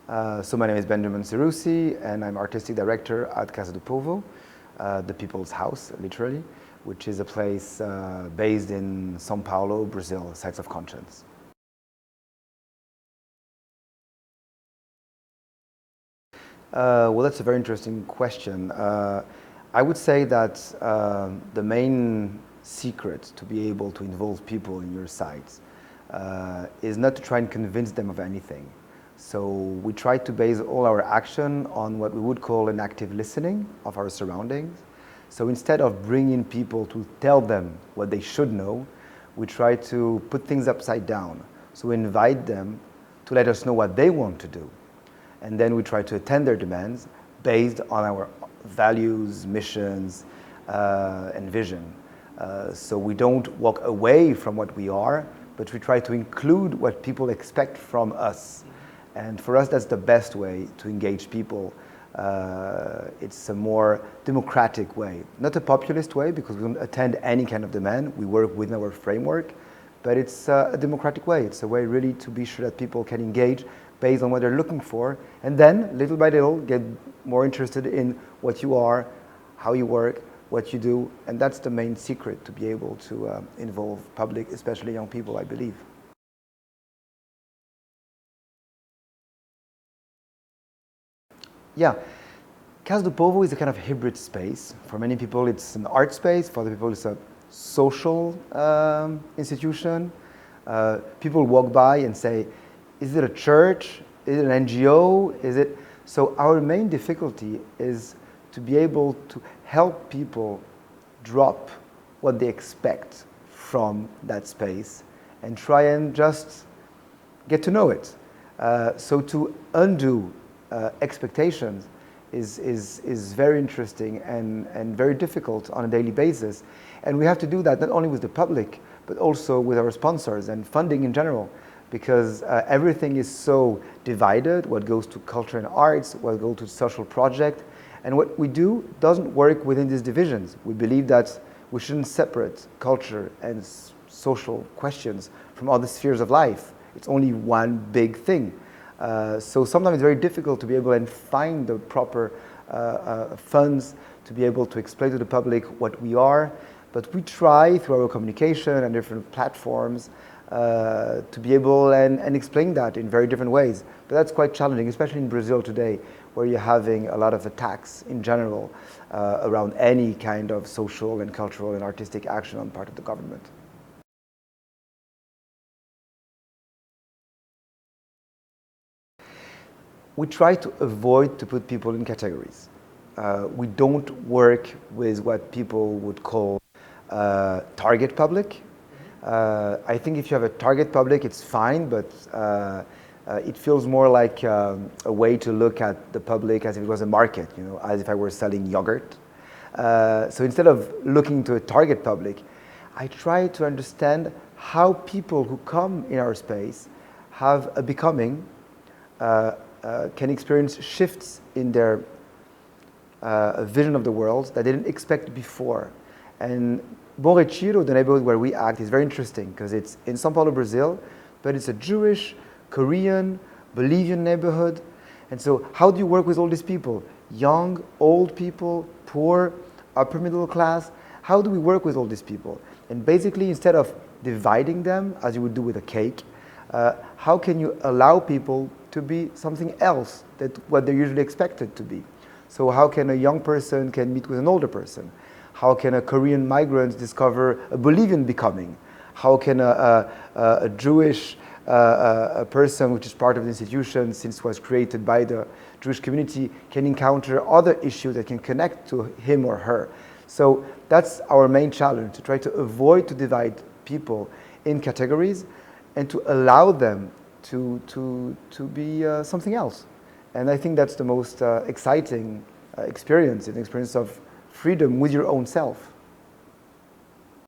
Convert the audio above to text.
So my name is Benjamin Seroussi, and I'm artistic director at Casa do Povo, the people's house, literally, which is a place based in São Paulo, Brazil, sites of conscience. Well, that's a very interesting question. I would say that the main secret to be able to involve people in your sites is not to try and convince them of anything. So we try to base all our action on what we would call an active listening of our surroundings. So instead of bringing people to tell them what they should know, we try to put things upside down. So we invite them to let us know what they want to do. And then we try to attend their demands based on our values, missions, and vision. So we don't walk away from what we are, but we try to include what people expect from us. And for us, that's the best way to engage people. It's a more democratic way, not a populist way, because we don't attend any kind of demand. We work within our framework, but it's a democratic way. It's a way really to be sure that people can engage based on what they're looking for, and then little by little get more interested in what you are, how you work, what you do, and that's the main secret to be able to involve public, especially young people, I believe. Yeah, Casa do Povo is a kind of hybrid space. For many people it's an art space, for other people it's a social institution. People walk by and say, is it a church? Is it an NGO? Is it? So our main difficulty is to be able to help people drop what they expect from that space and try and just get to know it. So to undo expectations is very interesting and very difficult on a daily basis. And we have to do that not only with the public, but also with our sponsors and funding in general, because everything is so divided, what goes to culture and arts, what goes to social project, and what we do doesn't work within these divisions. We believe that we shouldn't separate culture and social questions from other spheres of life. It's only one big thing. So sometimes it's very difficult to be able to find the proper funds to be able to explain to the public what we are, but we try through our communication and different platforms to be able and explain that in very different ways. But that's quite challenging, especially in Brazil today, where you're having a lot of attacks in general around any kind of social and cultural and artistic action on the part of the government. We try to avoid to put people in categories. We don't work with what people would call target public. I think if you have a target public, it's fine, but it feels more like a way to look at the public as if it was a market, you know, as if I were selling yogurt. So instead of looking to a target public, I try to understand how people who come in our space have a becoming, can experience shifts in their vision of the world that they didn't expect before. And Bom Retiro, the neighborhood where we act, is very interesting because it's in São Paulo, Brazil, but it's a Jewish, Korean, Bolivian neighborhood. And so how do you work with all these people? Young, old people, poor, upper middle class. How do we work with all these people? And basically, instead of dividing them, as you would do with a cake, how can you allow people to be something else than what they're usually expected to be? So how can a young person can meet with an older person? How can a Korean migrant discover a Bolivian becoming? How can a Jewish a person, which is part of the institution since it was created by the Jewish community, can encounter other issues that can connect to him or her? So that's our main challenge, to try to avoid to divide people in categories and to allow them to be something else. And I think that's the most exciting experience, an experience of freedom with your own self.